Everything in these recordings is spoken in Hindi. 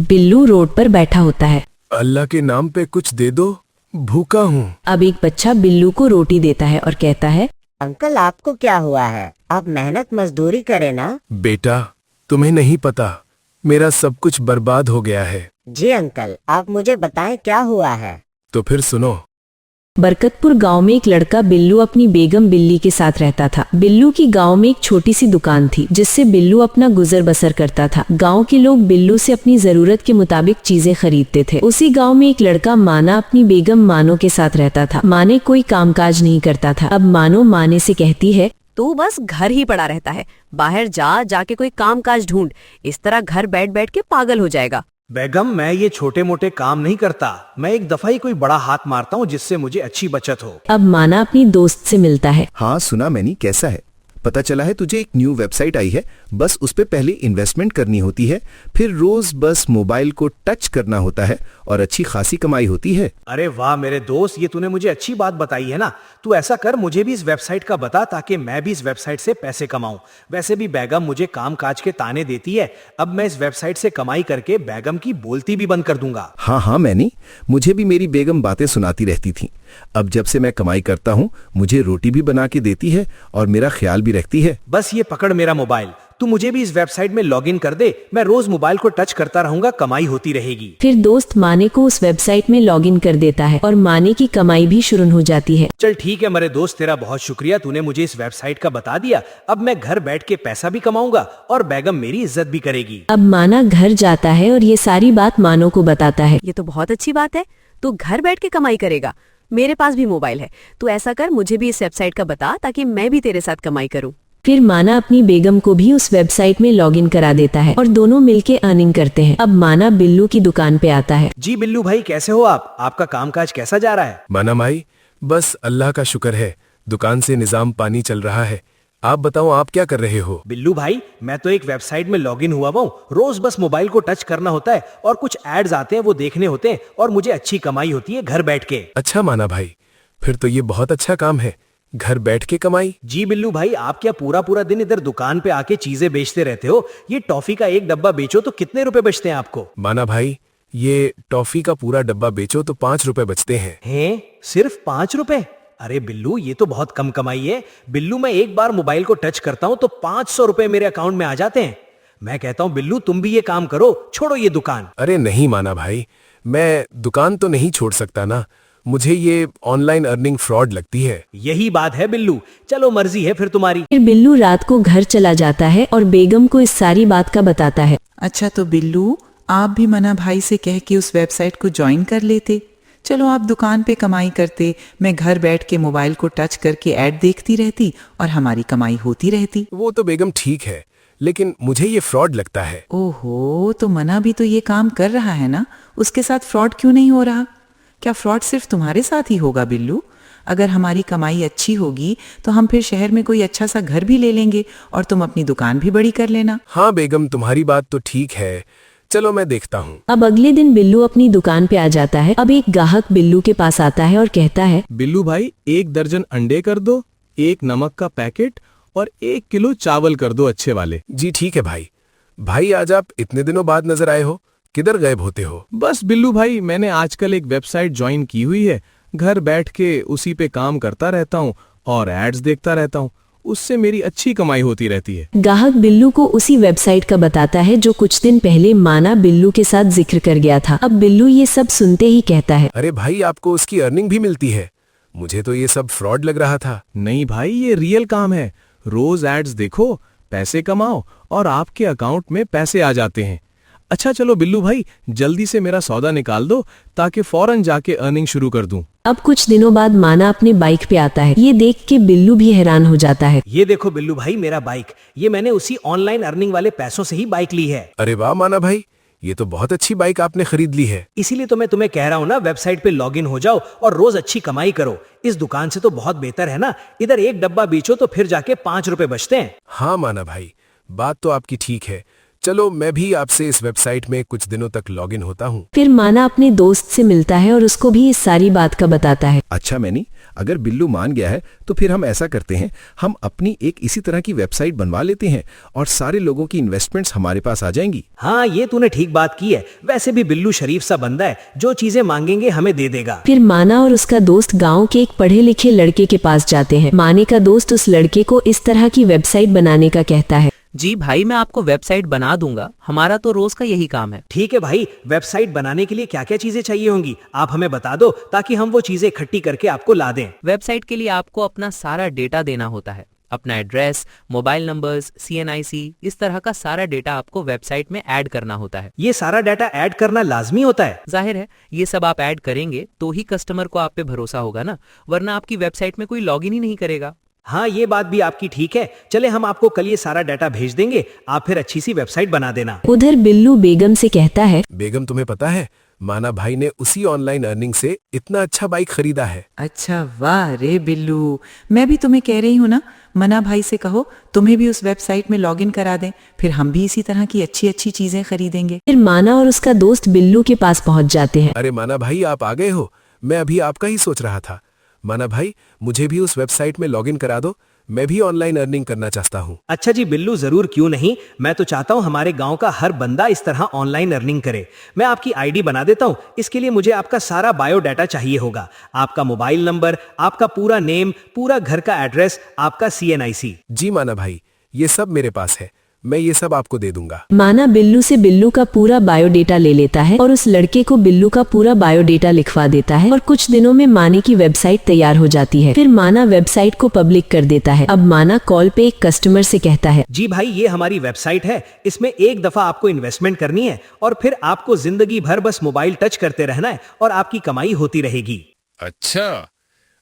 बिल्लू रोड पर बैठा होता है। अल्लाह के नाम पे कुछ दे दो, भूखा हूँ। अब एक बच्चा बिल्लू को रोटी देता है और कहता है, अंकल आपको क्या हुआ है? आप मेहनत मजदूरी करें ना। बेटा, तुम्हें नहीं पता, मेरा सब कुछ बर्बाद हो गया है। जी अंकल, आप मुझे बताएं क्या हुआ है। तो फिर सुनो। बरकतपुर गांव में एक लड़का बिल्लू अपनी बेगम बिल्ली के साथ रहता था। बिल्लू की गांव में एक छोटी सी दुकान थी जिससे बिल्लू अपना गुजर बसर करता था। गांव के लोग बिल्लू से अपनी जरूरत के मुताबिक चीजें खरीदते थे। उसी गांव में एक लड़का माना अपनी बेगम मानो के साथ रहता था। माने कोई कामकाज नहीं करता था। अब मानो माने से कहती है, तू बस घर ही पड़ा रहता है, बाहर जाके कोई काम काज ढूंढ, इस तरह घर बैठ बैठ के पागल हो जाएगा। बेगम, मैं ये छोटे मोटे काम नहीं करता, मैं एक दफा ही कोई बड़ा हाथ मारता हूँ जिससे मुझे अच्छी बचत हो। अब माना अपनी दोस्त से मिलता है। हाँ सुना मैंने, कैसा है? पता चला है तुझे एक न्यू वेबसाइट आई है, बस उस पे पहले इन्वेस्टमेंट करनी होती है, फिर रोज बस मोबाइल को टच करना होता है और अच्छी खासी कमाई होती है। अरे वाह मेरे दोस्त, ये तूने मुझे अच्छी बात बताई है ना। तू ऐसा कर, मुझे भी इस वेबसाइट का बता ताकि मैं भी इस वेबसाइट से पैसे कमाऊं। वैसे भी बेगम मुझे काम काज के ताने देती है, अब मैं इस वेबसाइट से कमाई करके बेगम की बोलती भी बंद कर दूंगा। हाँ मैंने, मुझे भी मेरी बेगम बातें सुनाती रहती थी। अब जब से मैं कमाई करता हूँ, मुझे रोटी भी बना के देती है और मेरा ख्याल भी रखती है। बस ये पकड़ मेरा मोबाइल, तू मुझे भी इस वेबसाइट में लॉगिन कर दे, मैं रोज मोबाइल को टच करता रहूंगा, कमाई होती रहेगी। फिर दोस्त माने को उस वेबसाइट में लॉगिन कर देता है और माने की कमाई भी शुरू हो जाती है। चल ठीक है मेरे दोस्त, तेरा बहुत शुक्रिया, तूने मुझे इस वेबसाइट का बता दिया। अब मैं घर बैठ के पैसा भी कमाऊंगा और बेगम मेरी इज्जत भी करेगी। अब माना घर जाता है और ये सारी बात मानो को बताता है। ये तो बहुत अच्छी बात है, तू घर बैठ के कमाई करेगा। मेरे पास भी मोबाइल है, तू ऐसा कर, मुझे भी इस वेबसाइट का बता ताकि मैं भी तेरे साथ कमाई करूं। फिर माना अपनी बेगम को भी उस वेबसाइट में लॉगिन करा देता है और दोनों मिलके अर्निंग करते हैं। अब माना बिल्लू की दुकान पे आता है। जी बिल्लू भाई, कैसे हो आप? आपका कामकाज कैसा जा रहा है? माना माई, बस अल्लाह का शुक्र है, दुकान से निजाम पानी चल रहा है। आप बताओ, आप क्या कर रहे हो? बिल्लू भाई, मैं तो एक वेबसाइट में लॉगिन हुआ हूँ, रोज बस मोबाइल को टच करना होता है और कुछ एड्स आते हैं वो देखने होते हैं और मुझे अच्छी कमाई होती है घर बैठ के। अच्छा माना भाई, फिर तो ये बहुत अच्छा काम है, घर बैठ के कमाई। जी बिल्लू भाई, आप क्या पूरा दिन इधर दुकान पे आके चीजें बेचते रहते हो? ये टॉफी का एक डब्बा बेचो तो कितने रुपए बचते हैं आपको? माना भाई, ये टॉफी का पूरा डब्बा बेचो तो 5 रुपए बचते हैं। हैं? सिर्फ 5 रुपए? अरे बिल्लू, ये तो बहुत कम कमाई है। बिल्लू, मैं एक बार मोबाइल को टच करता हूँ तो 500 रुपए मेरे अकाउंट में आ जाते हैं। मैं कहता हूँ बिल्लू, तुम भी ये काम करो, छोड़ो ये दुकान। अरे नहीं माना भाई, मैं दुकान तो नहीं छोड़ सकता ना, मुझे ये ऑनलाइन अर्निंग फ्रॉड लगती है। यही बात है बिल्लू, चलो मर्जी है फिर तुम्हारी। फिर बिल्लू रात को घर चला जाता है और बेगम को इस सारी बात का बताता है। अच्छा तो बिल्लू, आप भी मना भाई से कह के उस वेबसाइट को ज्वाइन कर लेते। चलो आप दुकान पे कमाई करते, मैं घर बैठ के मोबाइल को टच करके ऐड देखती रहती और हमारी कमाई होती रहती। वो तो बेगम ठीक है, लेकिन मुझे ये फ्रॉड लगता है। ओहो, तो मना भी तो ये काम कर रहा है ना, उसके साथ फ्रॉड क्यों नहीं हो रहा? क्या फ्रॉड सिर्फ तुम्हारे साथ ही होगा बिल्लू? अगर हमारी कमाई अच्छी होगी तो हम फिर शहर में कोई अच्छा सा घर भी ले लेंगे और तुम अपनी दुकान भी बड़ी कर लेना। हाँ बेगम, तुम्हारी बात तो ठीक है, चलो मैं देखता हूँ। अब अगले दिन बिल्लू अपनी दुकान पे आ जाता है। अब एक ग्राहक बिल्लू के पास आता है और कहता है, बिल्लू भाई, 1 दर्जन अंडे कर दो, 1 नमक का पैकेट और 1 किलो चावल कर दो अच्छे वाले। जी ठीक है भाई। भाई, आज आप इतने दिनों बाद नजर आए हो, किधर गायब होते हो? बस बिल्लू भाई, मैंने आजकल एक वेबसाइट ज्वाइन की हुई है, घर बैठ के उसी पे काम करता रहता हूँ और एड्स देखता रहता हूँ, उससे मेरी अच्छी कमाई होती रहती है। ग्राहक बिल्लू को उसी वेबसाइट का बताता है जो कुछ दिन पहले माना बिल्लू के साथ जिक्र कर गया था। अब बिल्लू ये सब सुनते ही कहता है, अरे भाई, आपको उसकी अर्निंग भी मिलती है? मुझे तो ये सब फ्रॉड लग रहा था। नहीं भाई, ये रियल काम है, रोज एड्स देखो, पैसे कमाओ और आपके अकाउंट में पैसे आ जाते हैं। अच्छा चलो बिल्लू भाई, जल्दी से मेरा सौदा निकाल दो ताकि फौरन जाके अर्निंग शुरू कर दूं। अब कुछ दिनों बाद माना अपने बाइक पे आता है। ये देख के बिल्लू भी हैरान हो जाता है। ये देखो बिल्लू भाई, मेरा बाइक, ये मैंने उसी ऑनलाइन अर्निंग वाले पैसों से ही बाइक ली है। अरे वाह माना भाई, ये तो बहुत अच्छी बाइक आपने खरीद ली है। इसीलिए तो मैं तुम्हें कह रहा हूँ ना, वेबसाइट पे लॉगिन हो जाओ और रोज अच्छी कमाई करो। इस दुकान से तो बहुत बेहतर है ना, इधर एक डब्बा बेचो तो फिर जाके 5 रुपए बचते हैं। हाँ माना भाई, बात तो आपकी ठीक है। चलो मैं भी आपसे इस वेबसाइट में कुछ दिनों तक लॉगिन होता हूँ। फिर माना अपने दोस्त से मिलता है और उसको भी इस सारी बात का बताता है। अच्छा मैंने, अगर बिल्लू मान गया है तो फिर हम ऐसा करते हैं, हम अपनी एक इसी तरह की वेबसाइट बनवा लेते हैं और सारे लोगों की इन्वेस्टमेंट्स हमारे पास आ जाएंगी। हाँ, ये तूने ठीक बात की है। वैसे भी बिल्लू शरीफ सा बंदा है, जो चीजें मांगेंगे हमें दे देगा। फिर माना और उसका दोस्त गांव के एक पढ़े लिखे लड़के के पास जाते हैं। माने का दोस्त उस लड़के को इस तरह की वेबसाइट बनाने का कहता है। जी भाई, मैं आपको वेबसाइट बना दूंगा, हमारा तो रोज का यही काम है। ठीक है भाई, वेबसाइट बनाने के लिए क्या क्या चीजें चाहिए होंगी आप हमें बता दो, ताकि हम वो चीजें इकट्ठी करके आपको ला दें। वेबसाइट के लिए आपको अपना सारा डेटा देना होता है, अपना एड्रेस, मोबाइल नंबर्स, CNIC, इस तरह का सारा डेटा आपको वेबसाइट में ऐड करना होता है। ये सारा डाटा ऐड करना लाजमी होता है? जाहिर है, ये सब आप ऐड करेंगे तो ही कस्टमर को आप पे भरोसा होगा ना, वरना आपकी वेबसाइट में कोई लॉगिन ही नहीं करेगा। हाँ, ये बात भी आपकी ठीक है। चले, हम आपको कल ये सारा डाटा भेज देंगे, आप फिर अच्छी सी वेबसाइट बना देना। उधर बिल्लू बेगम से कहता है, बेगम तुम्हें पता है, माना भाई ने उसी ऑनलाइन अर्निंग से इतना अच्छा बाइक खरीदा है। अच्छा, वाह रे बिल्लू, मैं भी तुम्हें कह रही हूँ ना, मना भाई से कहो तुम्हें भी उस वेबसाइट में लॉगिन करा दें, फिर हम भी इसी तरह की अच्छी अच्छी चीजें खरीदेंगे। फिर माना और उसका दोस्त बिल्लू के पास पहुंच जाते हैं। अरे माना भाई, आप आ गए हो, मैं अभी आपका ही सोच रहा था। माना भाई, मुझे भी उस वेबसाइट में लॉगिन करा दो, मैं भी ऑनलाइन अर्निंग करना चाहता हूँ। अच्छा जी बिल्लू, जरूर, क्यों नहीं। मैं तो चाहता हूँ हमारे गांव का हर बंदा इस तरह ऑनलाइन अर्निंग करे। मैं आपकी आईडी बना देता हूँ। इसके लिए मुझे आपका सारा बायोडाटा चाहिए होगा, आपका मोबाइल नंबर, आपका पूरा नेम, पूरा घर का एड्रेस, आपका CNIC। जी माना भाई, ये सब मेरे पास है, मैं ये सब आपको दे दूंगा। माना बिल्लू से बिल्लू का पूरा बायोडेटा ले लेता है और उस लड़के को बिल्लू का पूरा बायोडेटा लिखवा देता है और कुछ दिनों में माने की वेबसाइट तैयार हो जाती है। फिर माना वेबसाइट को पब्लिक कर देता है। अब माना कॉल पे एक कस्टमर से कहता है, जी भाई, ये हमारी वेबसाइट है, इसमें एक दफा आपको इन्वेस्टमेंट करनी है और फिर आपको जिंदगी भर बस मोबाइल टच करते रहना है और आपकी कमाई होती रहेगी। अच्छा,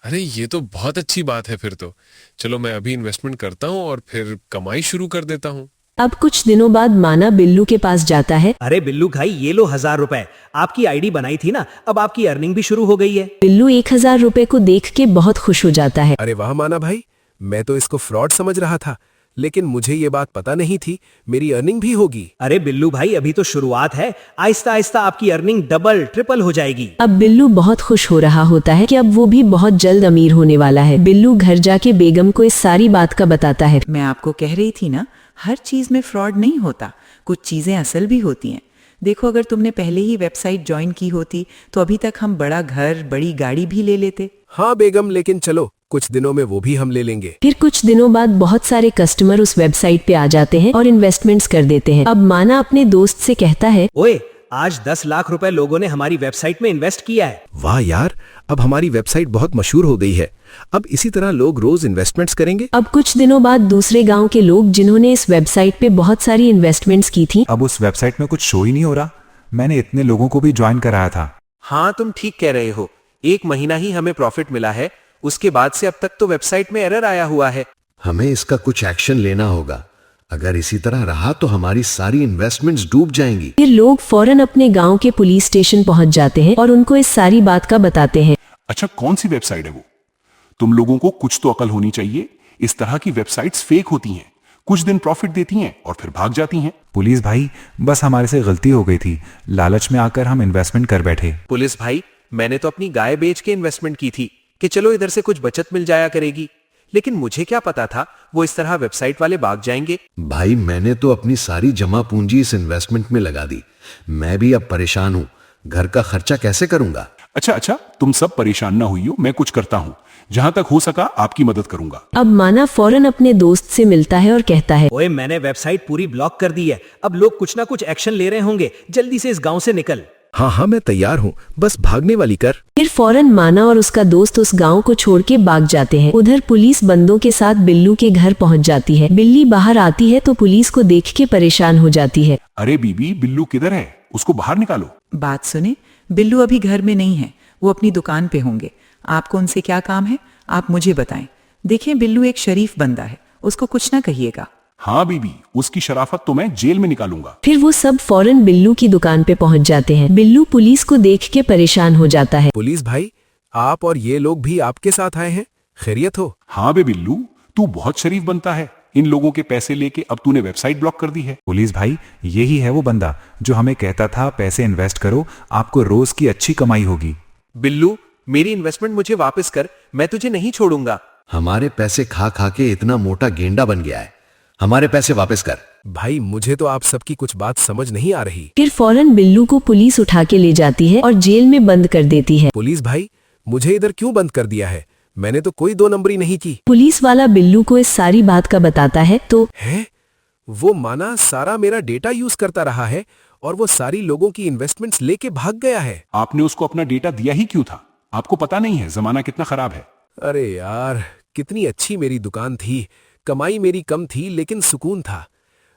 अरे ये तो बहुत अच्छी बात है। फिर तो चलो, मैं अभी इन्वेस्टमेंट करता हूँ और फिर कमाई शुरू कर देता हूँ। अब कुछ दिनों बाद माना बिल्लू के पास जाता है। अरे बिल्लू भाई, ये लो 1000 रुपए, आपकी आईडी बनाई थी ना, अब आपकी अर्निंग भी शुरू हो गई है। बिल्लू 1000 रुपए को देख के बहुत खुश हो जाता है। अरे वाह माना भाई, मैं तो इसको फ्रॉड समझ रहा था, लेकिन मुझे ये बात पता नहीं थी मेरी अर्निंग भी होगी। अरे बिल्लू भाई, अभी तो शुरुआत है, आहिस्ता आहिस्ता आपकी अर्निंग डबल ट्रिपल हो जाएगी। अब बिल्लू बहुत खुश हो रहा होता है कि अब वो भी बहुत जल्द अमीर होने वाला है। बिल्लू घर जाके बेगम को इस सारी बात का बताता है। मैं आपको कह रही थी ना, हर चीज में फ्रॉड नहीं होता, कुछ चीजें असल भी होती हैं। देखो, अगर तुमने पहले ही वेबसाइट ज्वाइन की होती तो अभी तक हम बड़ा घर, बड़ी गाड़ी भी ले लेते। हाँ बेगम, लेकिन चलो, कुछ दिनों में वो भी हम ले लेंगे। फिर कुछ दिनों बाद बहुत सारे कस्टमर उस वेबसाइट पे आ जाते हैं और इन्वेस्टमेंट्स कर देते हैं। अब माना अपने दोस्त से कहता है, ओए, आज 10 लाख रुपए लोगों ने हमारी वेबसाइट में इन्वेस्ट किया है। वाह यार, अब हमारी वेबसाइट बहुत मशहूर हो गई है। अब इसी तरह लोग रोज इन्वेस्टमेंट्स करेंगे। अब कुछ दिनों बाद दूसरे गांव के लोग जिन्होंने इस वेबसाइट पे बहुत सारी इन्वेस्टमेंट्स की थी, अब उस वेबसाइट में कुछ शो ही नहीं हो रहा। मैंने इतने लोगों को भी ज्वाइन कराया था। हाँ, तुम ठीक कह रहे हो, 1 महीना ही हमें प्रॉफिट मिला है, उसके बाद से अब तक तो वेबसाइट में एरर आया हुआ है। हमें इसका कुछ एक्शन लेना होगा, अगर इसी तरह रहा तो हमारी सारी इन्वेस्टमेंट्स डूब जाएंगी। फिर लोग फौरन अपने गांव के पुलिस स्टेशन पहुंच जाते हैं और उनको इस सारी बात का बताते हैं। अच्छा, कौन सी वेबसाइट है वो? तुम लोगों को कुछ तो अकल होनी चाहिए, इस तरह की वेबसाइट्स फेक होती हैं, कुछ दिन प्रॉफिट देती हैं और फिर भाग जाती हैं। पुलिस भाई, बस हमारे से गलती हो गई थी, लालच में आकर हम इन्वेस्टमेंट कर बैठे। पुलिस भाई, मैंने तो अपनी गाय बेच के इन्वेस्टमेंट की थी कि चलो इधर से कुछ बचत मिल जाया करेगी, लेकिन मुझे क्या पता था वो इस तरह वेबसाइट वाले भाग जाएंगे। भाई, मैंने तो अपनी सारी जमा पूंजी इस इन्वेस्टमेंट में लगा दी, मैं भी अब परेशान हूँ, घर का खर्चा कैसे करूंगा। अच्छा, तुम सब परेशान ना हुई हो, मैं कुछ करता हूँ, जहां तक हो सका आपकी मदद करूंगा। अब माना फौरन अपने दोस्त से मिलता है और कहता है, ओए, मैंने वेबसाइट पूरी ब्लॉक कर दी है, अब लोग कुछ ना कुछ एक्शन ले रहे होंगे, जल्दी से इस गांव से निकल। हाँ, मैं तैयार हूँ, बस भागने वाली कर। फिर फौरन माना और उसका दोस्त उस गांव को छोड़ के भाग जाते हैं। उधर पुलिस बंदों के साथ बिल्लू के घर पहुंच जाती है। बिल्ली बाहर आती है तो पुलिस को देख के परेशान हो जाती है। अरे बीबी, बिल्लू किधर है? उसको बाहर निकालो। बात सुने, बिल्लू अभी घर में नहीं है, वो अपनी दुकान पे होंगे। आपको उनसे क्या काम है, आप मुझे बताएं। देखें, बिल्लू एक शरीफ बंदा है, उसको कुछ ना कहिएगा। हाँ बीबी, उसकी शराफत तो मैं जेल में निकालूंगा। फिर वो सब फौरन बिल्लू की दुकान पे पहुंच जाते हैं। बिल्लू पुलिस को देख के परेशान हो जाता है। पुलिस भाई, आप और ये लोग भी आपके साथ आए हैं, खैरियत हो? हाँ बे बिल्लू, तू बहुत शरीफ बनता है, इन लोगों के पैसे लेके अब तूने वेबसाइट ब्लॉक कर दी है। पुलिस भाई, यही है वो बंदा जो हमें कहता था पैसे इन्वेस्ट करो, आपको रोज की अच्छी कमाई होगी। बिल्लू, मेरी इन्वेस्टमेंट मुझे वापस कर, मैं तुझे नहीं छोड़ूंगा। हमारे पैसे खा खा के इतना मोटा गेंडा बन गया है, हमारे पैसे वापस कर। भाई मुझे तो आप सबकी कुछ बात समझ नहीं आ रही। फिर फौरन बिल्लू को पुलिस उठा के ले जाती है और जेल में बंद कर देती है। पुलिस भाई, मुझे इधर क्यों बंद कर दिया है? मैंने तो कोई 2 नंबरी नहीं की। पुलिस वाला बिल्लू को इस सारी बात का बताता है तो है वो माना सारा मेरा डेटा यूज करता रहा है और वो सारी लोगों की इन्वेस्टमेंट्स लेके भाग गया है। आपने उसको अपना डेटा दिया ही क्यों था? आपको पता नहीं है जमाना कितना खराब है। अरे यार, कितनी अच्छी मेरी दुकान थी, कमाई मेरी कम थी लेकिन सुकून था।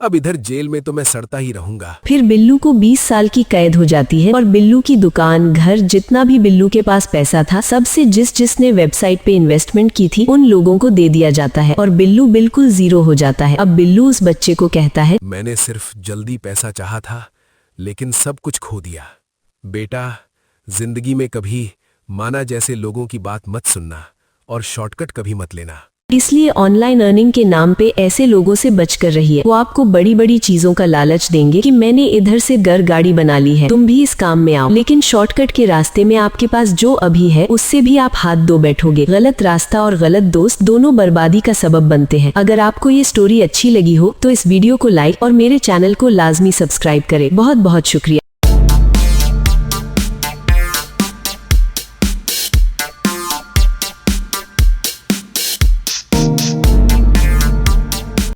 अब इधर जेल में तो मैं सड़ता ही रहूंगा। फिर बिल्लू को 20 साल की कैद हो जाती है और बिल्लू की दुकान, घर, जितना भी बिल्लू के पास पैसा था, सबसे जिसने वेबसाइट पे इन्वेस्टमेंट की थी उन लोगों को दे दिया जाता है और बिल्लू बिल्कुल जीरो हो जाता है। अब बिल्लू उस बच्चे को कहता है, मैंने सिर्फ जल्दी पैसा चाहा था लेकिन सब कुछ खो दिया। बेटा, जिंदगी में कभी माना जैसे लोगों की बात मत सुनना और शॉर्टकट कभी मत लेना। इसलिए ऑनलाइन अर्निंग के नाम पे ऐसे लोगों से बचकर रहिए। वो आपको बड़ी बड़ी चीजों का लालच देंगे कि मैंने इधर से घर गाड़ी बना ली है, तुम भी इस काम में आओ, लेकिन शॉर्टकट के रास्ते में आपके पास जो अभी है उससे भी आप हाथ धो बैठोगे। गलत रास्ता और गलत दोस्त दोनों बर्बादी का सबब बनते हैं। अगर आपको ये स्टोरी अच्छी लगी हो तो इस वीडियो को लाइक और मेरे चैनल को लाजमी सब्सक्राइब करें। बहुत बहुत शुक्रिया।